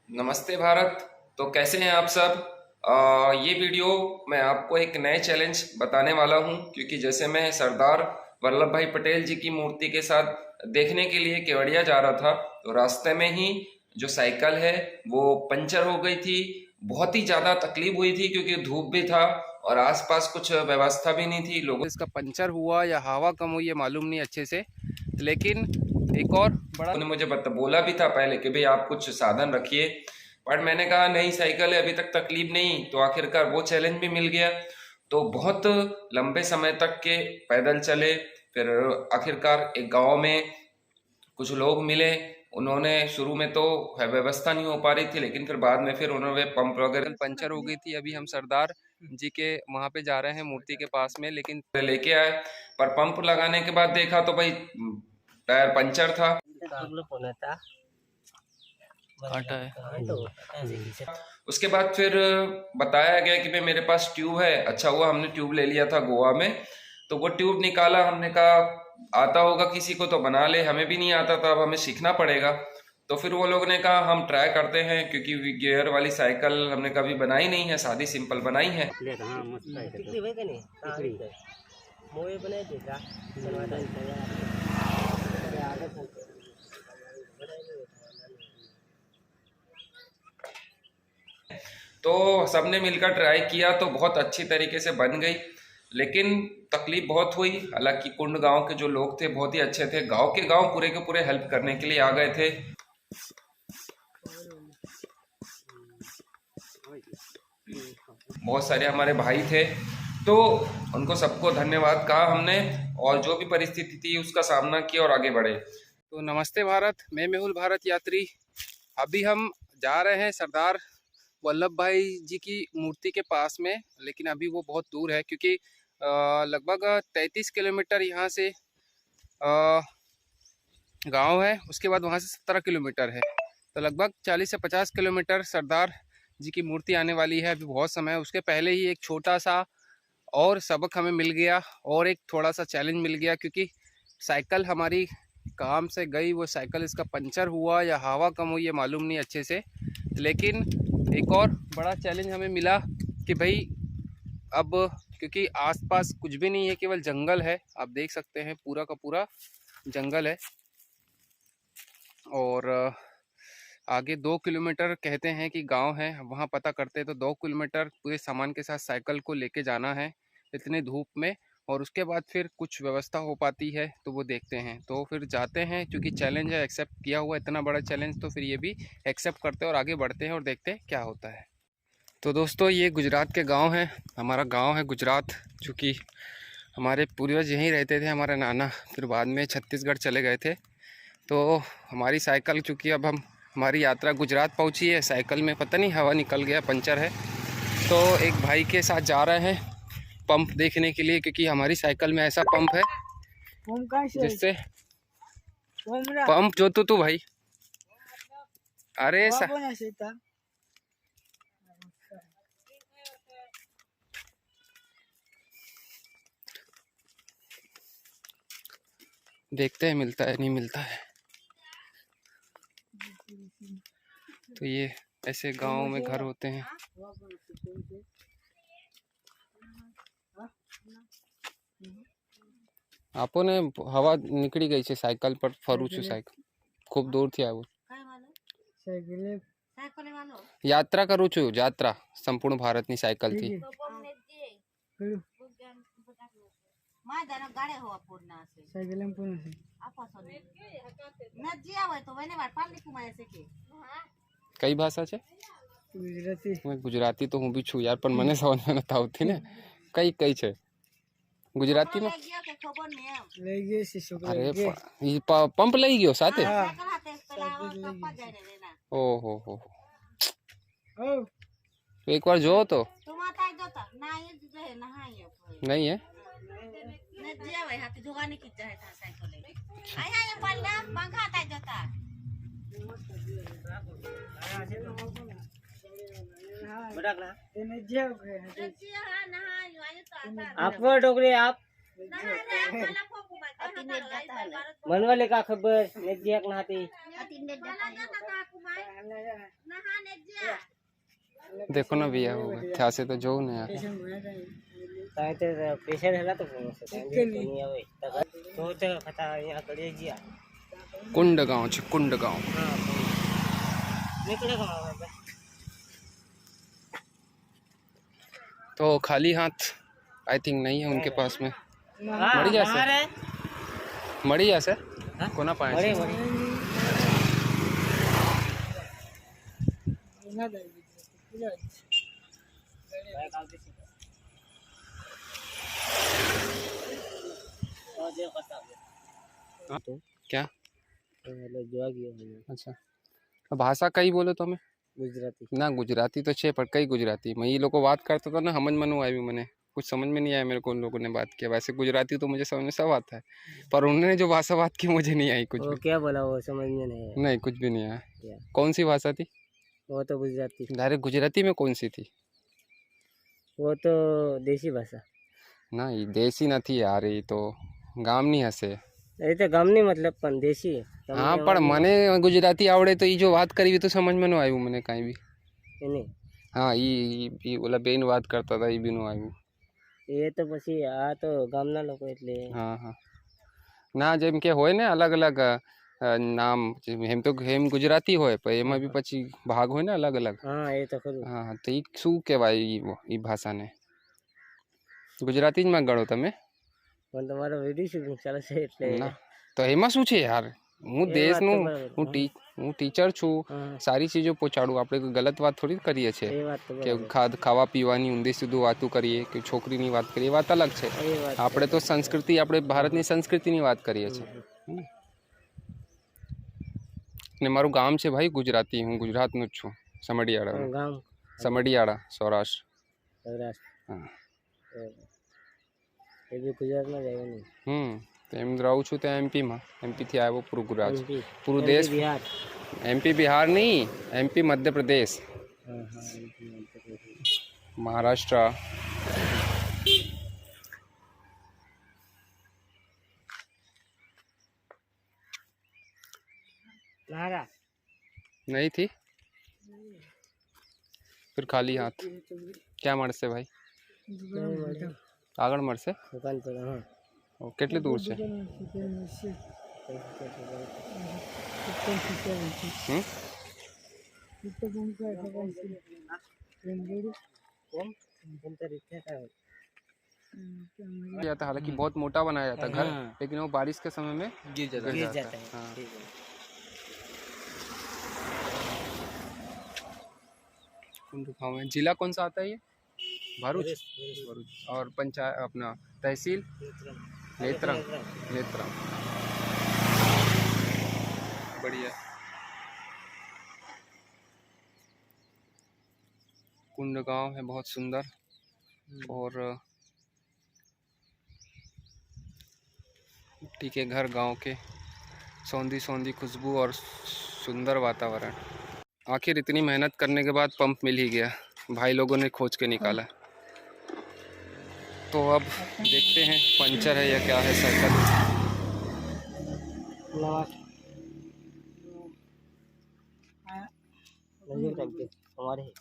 नमस्ते भारत। तो कैसे हैं आप सब। ये वीडियो मैं आपको एक नए चैलेंज बताने वाला हूं, क्योंकि जैसे मैं सरदार वल्लभ भाई पटेल जी की मूर्ति के साथ देखने के लिए केवड़िया जा रहा था, तो रास्ते में ही जो साइकिल है वो पंचर हो गई थी। बहुत ही ज़्यादा तकलीफ हुई थी क्योंकि धूप भी था और आसपास कुछ व्यवस्था भी नहीं थी। लोगों इसका पंचर हुआ या हवा कम हुई ये मालूम नहीं अच्छे से, लेकिन एक और बड़ा ने मुझे बोला भी था पहले कि भाई आप कुछ साधन रखिए, पर मैंने कहा नहीं, साइकिल है, अभी तक तकलीफ नहीं। तो आखिरकार वो चैलेंज भी मिल गया। तो बहुत लंबे समय तक के पैदल चले। फिर आखिरकार एक गांव में कुछ लोग मिले। उन्होंने शुरू में तो व्यवस्था नहीं हो पा रही थी, लेकिन फिर बाद में फिर उन्होंने पंप वगैरह पंचर हो गई थी। अभी हम सरदार जी के वहां पे जा रहे हैं मूर्ति के पास में, लेकिन लेके आए। पर पंप लगाने के बाद देखा तो भाई टायर पंचर था। काटा है। उसके बाद फिर बताया गया कि भाई मेरे पास ट्यूब है। अच्छा हुआ हमने ट्यूब ले लिया था गोवा में। तो वो ट्यूब निकाला, हमने कहा आता होगा किसी को तो बना ले, हमें भी नहीं आता था, अब हमें सीखना पड़ेगा। तो फिर वो लोग ने कहा हम ट्राई करते हैं, क्योंकि गियर वाली साइकिल हमने कभी बनाई नहीं है, सादी सिंपल बनाई है। तो सबने मिलकर ट्राई किया तो बहुत अच्छी तरीके से बन गई, लेकिन तकलीफ बहुत हुई। हालांकि कुंड गांव के जो लोग थे बहुत ही अच्छे थे, गांव के गांव पूरे के पूरे हेल्प करने के लिए आ गए थे। बहुत सारे हमारे भाई थे, तो उनको सबको धन्यवाद कहा हमने, और जो भी परिस्थिति थी उसका सामना किया और आगे बढ़े। तो नमस्ते भारत, मैं मेहुल भारत यात्री। अभी हम जा रहे हैं सरदार वल्लभ भाई जी की मूर्ति के पास में, लेकिन अभी वो बहुत दूर है, क्योंकि लगभग 33 किलोमीटर यहाँ से गांव है। उसके बाद वहाँ से 17 किलोमीटर है, तो लगभग 40 से 50 किलोमीटर सरदार जी की मूर्ति आने वाली है। अभी बहुत समय है। उसके पहले ही एक छोटा सा और सबक हमें मिल गया, और एक थोड़ा सा चैलेंज मिल गया, क्योंकि साइकिल हमारी काम से गई। वो साइकिल इसका पंचर हुआ या हवा कम हुई ये मालूम नहीं अच्छे से, लेकिन एक और बड़ा चैलेंज हमें मिला कि भाई अब, क्योंकि आसपास कुछ भी नहीं है, केवल जंगल है। आप देख सकते हैं पूरा का पूरा जंगल है, और आगे 2 किलोमीटर कहते हैं कि गांव है। वहां पता करते हैं तो 2 किलोमीटर पूरे सामान के साथ साइकिल को लेके जाना है इतने धूप में, और उसके बाद फिर कुछ व्यवस्था हो पाती है तो वो देखते हैं। तो फिर जाते हैं, क्योंकि चैलेंज है, एक्सेप्ट किया हुआ इतना बड़ा चैलेंज, तो फिर ये भी एक्सेप्ट करते हैं और आगे बढ़ते हैं और देखते हैं क्या होता है। तो दोस्तों, ये गुजरात के गाँव है, हमारा गाँव है गुजरात, जो कि हमारे पूर्वज यहीं रहते थे, हमारे नाना फिर बाद में छत्तीसगढ़ चले गए थे। तो हमारी साइकिल, चूँकि अब हमारी यात्रा गुजरात पहुंची है, साइकिल में पता नहीं हवा निकल गया, पंचर है। तो एक भाई के साथ जा रहे हैं पंप देखने के लिए, क्योंकि हमारी साइकिल में ऐसा पंप है जिससे पंप जो तू भाई, अरे देखते हैं मिलता है नहीं मिलता है। तो ये ऐसे गांव में घर होते हैं। आपो ने हवा निकली गई है साइकिल पर, फरू छू साइकिल खूब दूर थी आવું। यात्रा करूँ छू, यात्रा संपूर्ण भारत नी साइकिल थी। कई भाषा है? गुजराती तो हूँ भी छू यार, पर मने समझ में नहीं आवती ने। कई कई छे गुजराती में? अरे पंप लई गयो साथे? ओहो हो, तो एक बार जो तो नहीं है। आप डोगरे आप मनवाले का खबर नेट नहाती देखो ना भैया वो क्या से तो जो नहीं यार काय ते पेशंट हला तो नहीं आवे तो ते कथा यहाँ कड़े जिया कुंड गांव छे कुंड गांव हाँ निकले कहाँ तो खाली हाथ आई थिंक नहीं है उनके पास में मरी जैसे बाहर है मरी जैसे हाँ? कोना पाए बड़े छे? बड़े हाँ, तो क्या જોવા ગયો હું अच्छा भाषा कई बोलो તમે ગુજરાતી ना गुजराती तो छे पर कई गुजराती मैं ये लोग को बात करता था ना समझ में नहीं आई मैंने कुछ समझ में नहीं आया मेरे को उन लोगों ने बात किया वैसे गुजराती तो मुझे समझ में सब आता है पर उन्होंने जो भाषा बात की मुझे नहीं आई कुछ वो भी क्या बोला वो समझ में नहीं आया नहीं कुछ भी नहीं आया क्या? कौन सी भाषा थी वो तो गुजराती डायरेक्ट गुजराती में कौन सी थी वो तो देसी भाषा ना ये देसी નથી यार ये तो ગામની હશે એ તો ગામની मतलब પણ દેશી તમને હા એમાં પણ મને ગુજરાતી આવડે તો એ જો વાત કરી તો સમજ में ન આવ્યું મને કાંઈ બી એની હા એ ઓલા બેન વાત કરતા હતા એ બી ન આવ્યું એ તો પછી આ તો ગામના લોકો એટલે હા હા ના જેમ કે હોય ને અલગ અલગ નામ એમ તો એમ ગુજરાતી હોય પણ એમાં બી પછી ભાગ હોય ને અલગ અલગ હા એ તો ખરું હા તો એ શું કહેવાય એ ભાષાને ગુજરાતી જ માં ગણો તમે પણ તમારો વિડીયો શૂટિંગ ચાલે છે એટલે ના તો એમાં શું છે યાર હું એ વાત તો દેશનું બરાબર હું ટીચર છું હા સારી ચીજો પહોંચાડું આપણે કોઈ ગલત વાત થોડી કરીએ છીએ એ વાત તો કે બરાબર ખાવા પીવાની ઊંધી સીધું વાતો કરીએ કે છોકરીની વાત કરીએ એ વાત અલગ છે એ વાત આપણે તો સંસ્કૃતિ આપણે ભારતની સંસ્કૃતિની વાત કરીએ છીએ ને મારું ગામ છે ભાઈ ગુજરાતી હું ગુજરાતનું જ છું સમઢિયાળા ગામ સમઢિયાળા સૌરાષ્ટ્ર સૌરાષ્ટ્ર હા એ બી ગુજરાતમાં જ આવ્યો નહીં તો એમ રહું છું ત્યાં એમપીમાં એમપીથી આવ્યો પૂરું ગુજરાત એમપી પૂરું દેશ બિહાર एमपी बिहार नहीं एमपी मध्य प्रदेश हाँ हाँ एमपी मध्य प्रदेश महाराष्ट्र नारा नहीं थी फिर खाली हाथ क्या मरसे भाई આગળ મળશે दुकान पर हाँ કેટલી દૂર છે जाता हालांकि बहुत मोटा बनाया जाता घर लेकिन वो बारिश के समय में गिर जाता है हाँ गाँव में जिला कौन सा आता है ये भरूच और पंचायत अपना तहसील नेत्रंग नेत्रंग बढ़िया कुंड गांव है बहुत सुंदर और मिट्टी के घर गांव के सौंधी सौंधी खुशबू और सुंदर वातावरण आखिर इतनी मेहनत करने के बाद पंप मिल ही गया भाई लोगों ने खोज के निकाला तो अब देखते हैं पंचर है या क्या है साइकिल हमारे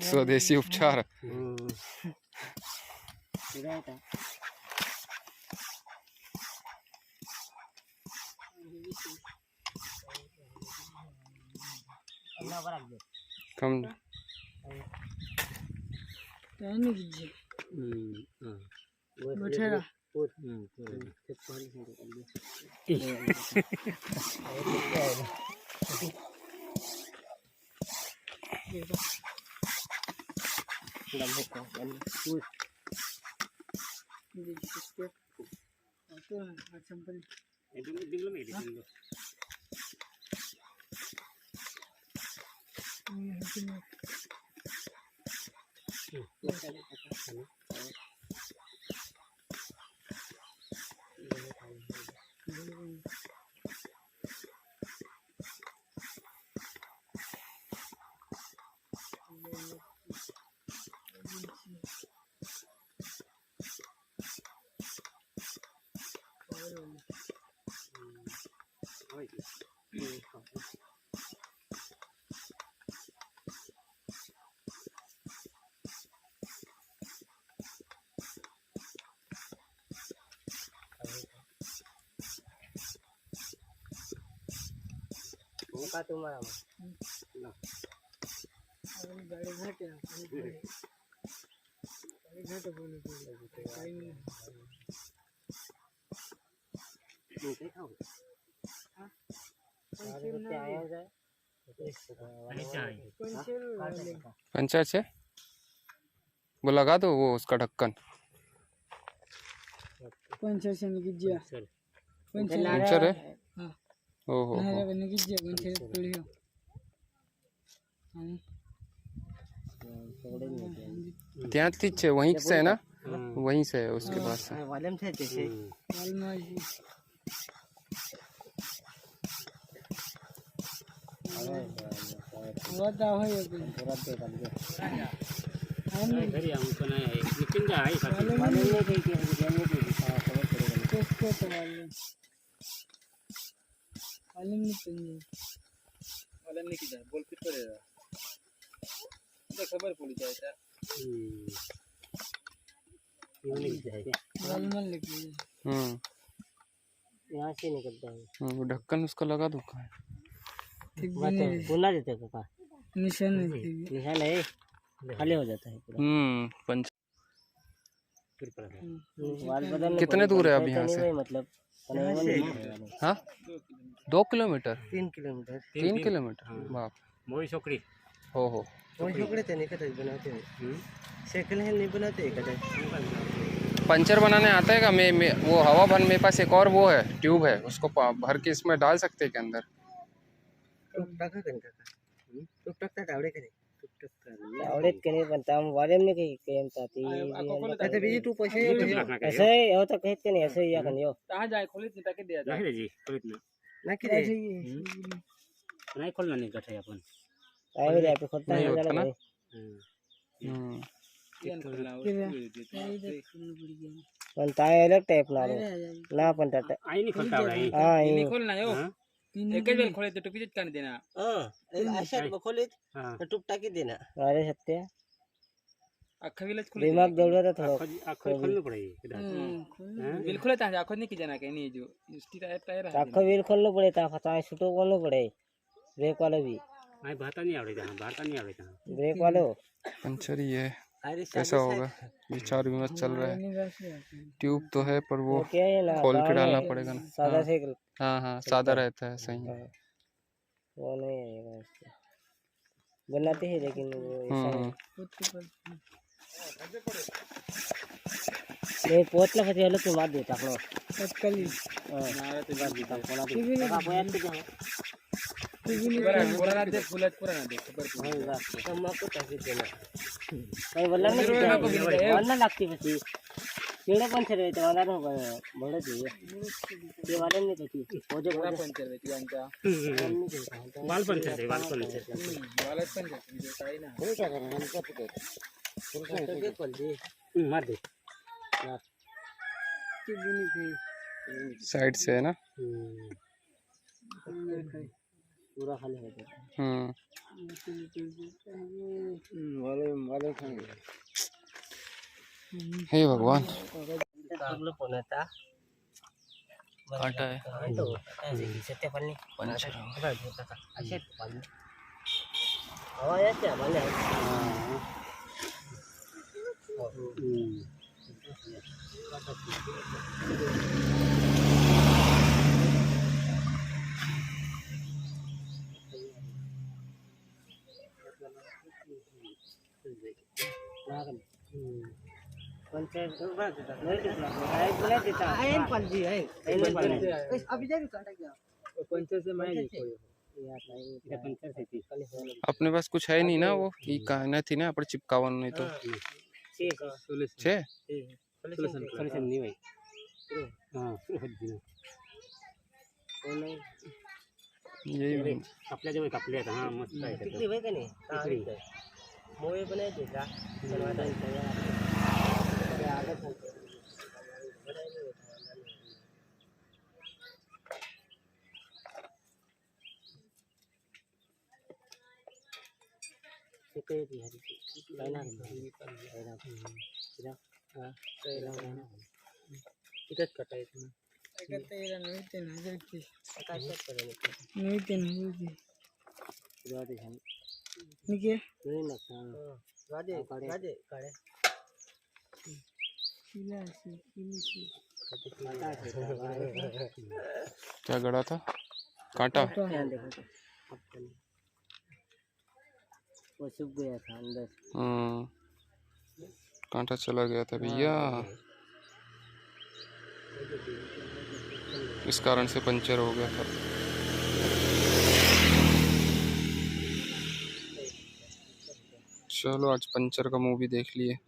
स्वदेशी उपचार कम मुका तुम्हारा पंचर से वो लगा दो वो उसका ढक्कन। पंचर से निकल गया पंचर है। ओहो निकल गया पंचर पड़ियो ત્યાં થી છે वहीं से है ना, वहीं से है उसके पास से। वालम से जैसे वादा हो ये पूरा पे कर दे हम घरी हमको नहीं है निकल जाए वालम नहीं कहीं के जाने की खबर पड़ेगा किसको तो वालम नहीं चाहिए वालम नहीं किधर बोल फिर करेगा तो खबर पड़ जाएगा। क्यों नहीं जाएगा वालम लेके यहाँ से निकलता है वो ढक्कन उसका लगा दो कहाँ बात बोला देते पापा निशान है निशान है खाली हो जाता है पूरा पंच वाल बदलने कितने दूर है अब यहाँ से? मतलब हाँ 2 किलोमीटर 3 किलोमीटर 3 किलोमीटर बाप मोई छोकरी हो मोई छोकरी तो नहीं कदर बनाते हैं साइकिल है नहीं बनाते कदर पंचर बनाने आता है का? मैं वो हवा भर मेरे पास एक और वो है ट्यूब है, उसको भर के इसमें डाल सकते हैं के अंदर। टाका कन टाका टुक टक आवडे करे आवडेत के नहीं बनता हम वाले में कहीं केम ताती अच्छा बीजी तू पैसे ऐसे हो तो कहत के नहीं ऐसे या कन यो कहां जाए खोलित नहीं ताके दिया जाए जी खोलित ना कि रे नहीं खोलना नहीं कठे अपन आए रे पे खोलता है ना पण ताय अलग टाइप ना रे ना पण टाटा आई नहीं खोलता हां नहीं खोलना यो एक बेल खोले तो टुपी चिटकाने देना हां अशात खोलीत टुप टाकी देना अरे सत्य अख्खा विलच खोले दिमाग दौड़ा था थोड़ा अख्खा खोलना पड़ेगा बिल खोले ता आखो नहीं की जाना के नहीं जो स्टी टायर है अख्खा बिल खोलना पड़े ता फता छुटो खोलना पड़े ब्रेक वाला भी भाई भाता नहीं आवड़े जहां भारता नहीं आवड़े जहां ब्रेक वालो पंचर ही है कैसा होगा, विचार विमर्श चल रहा है। ट्यूब तो है पर वो खोल के डालना पड़ेगा ना। सादा साइकिल हाँ सादा रहता है सही है। वो नहीं आएगा इसका बनाते हैं लेकिन वो ऐसा नहीं पोतला फटे अलग के मार देता अपना तत्काली नारे तो बात देता कोना दे आप याद के जाओ पुराना दे फुलत पुराना दे खबर हम आपको पैसे देना भाई वल्ला नहीं वल्ला लगती बची केड़े पंचर है तो वाला नो बड़े दिए ये वाले नहीं तो वो जो पंचर है त्यांचा वाल पंचर है वाल पंचर वाला पंचर जो काही ना हो क्या करना हम क्या पकड़ तो खोल दे मार दे यार की बुनी थी साइड से है ना। पूरा खाली हो जाता वाले वाले खाएंगे हे भगवान काटा है तो सत्य पन्नी पंचर अशे आवाज आते हैं वाले पंचायत अभी जा भी काटा गया पंचायत से मैं नहीं कोई पंचायत से थी अपने पास कुछ है नहीं ना, वो की कहना थी ना पर चिपकावन नहीं तो छे सोल्यूशन नहीं भाई हां यही आपल्या जवळ कापले आहेत हां मस्त आहे किती भाई का नाही मोये बनाए देता बनवाता है आगे चलते क्या गड़ा था? कांटा? वो सूख गया था अंदर। कांटा चला गया था भैया, इस कारण से पंचर हो गया था। चलो आज पंचर का मूवी देख लिए।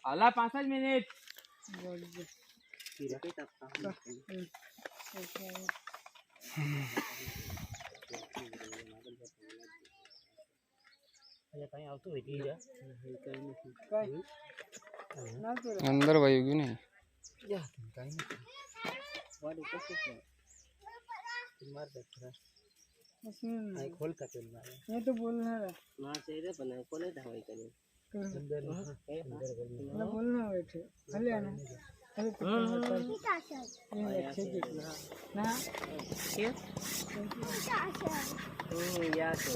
आला 5 मिनिट अंदर वही होगी नहीं। खोल का तेल मैं तो बोल रहा है मां चेहरे बना कोने दवाई करे अंदर ना बोलना बैठे खाली आना अरे ये अच्छे दिखना ना क्या या तो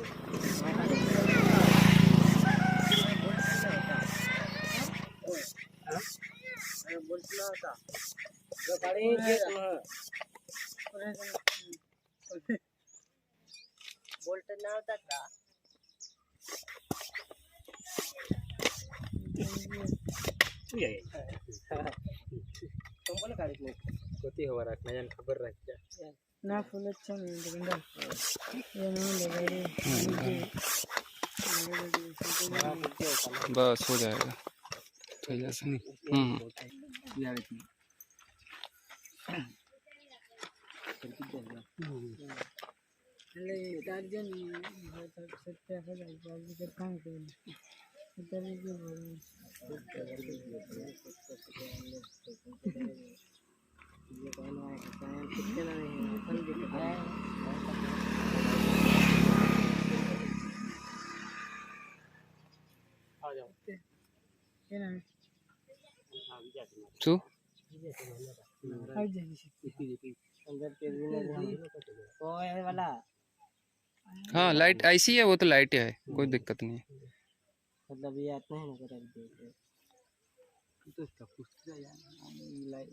बोलना था जो गाड़ी देखना बोल्ट ना होता था तुमको गाड़ी में कोती हवा रखना जान खबर रख ना फुल अच्छा नहीं दुकानदार ये ना लगा बस हो जाएगा तो जैसे ले गार्जियन सत्य हो जाए बाबू के काम के इतने की ये कहना है कितना नहीं फल दिखता है आ जाओ ये ना तू आ जाइए अंदर के ओए वाला हाँ लाइट ऐसी है, वो तो लाइट है, कोई दिक्कत नहीं है। मतलब ये आता है ना कर तो इसका पूछता यार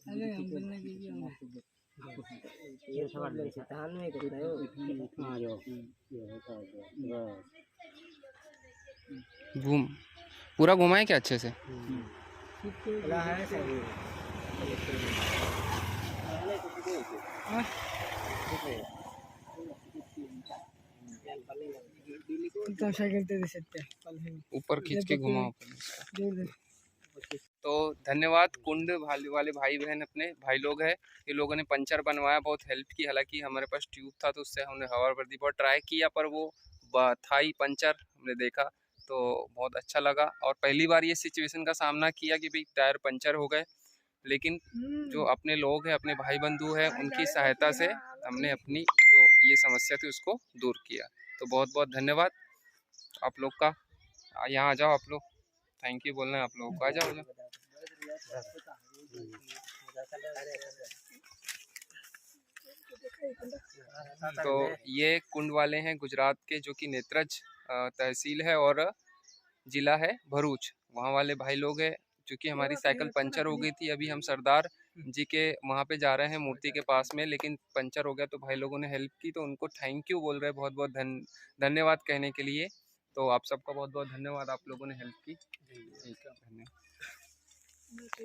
अरे हम बोलने के लिए ये सवाल ले सिद्धांत में करता है आ जाओ घूम पूरा घुमाए क्या अच्छे से? है सही ऊपर खींच के घुमाओ। तो धन्यवाद कुंड वाले भाई बहन, अपने भाई लोग हैं, ये लोगों ने पंचर बनवाया, बहुत हेल्प की। हालांकि हमारे पास ट्यूब था तो उससे हमने हवा भर दी, बहुत ट्राई किया पर वो था ही पंचर, हमने देखा तो बहुत अच्छा लगा। और पहली बार ये सिचुएशन का सामना किया कि भाई टायर पंचर हो गए, लेकिन जो अपने लोग हैं, अपने भाई बंधु हैं, उनकी सहायता से हमने अपनी जो ये समस्या थी उसको दूर किया। तो बहुत बहुत धन्यवाद आप लोग का। यहाँ आ जाओ आप लोग, थैंक यू बोलना है आप लोगों को, आ जाओ। तो ये कुंड वाले हैं गुजरात के, जो कि नेत्रज तहसील है और ज़िला है भरूच, वहाँ वाले भाई लोग हैं। क्योंकि हमारी साइकिल पंचर हो गई थी, अभी हम सरदार जी के वहाँ पे जा रहे हैं मूर्ति के पास में, लेकिन पंचर हो गया तो भाई लोगों ने हेल्प की, तो उनको थैंक यू बोल रहे हैं, बहुत बहुत धन्यवाद कहने के लिए। तो आप सबका बहुत बहुत धन्यवाद, आप लोगों ने हेल्प की। धन्यवाद।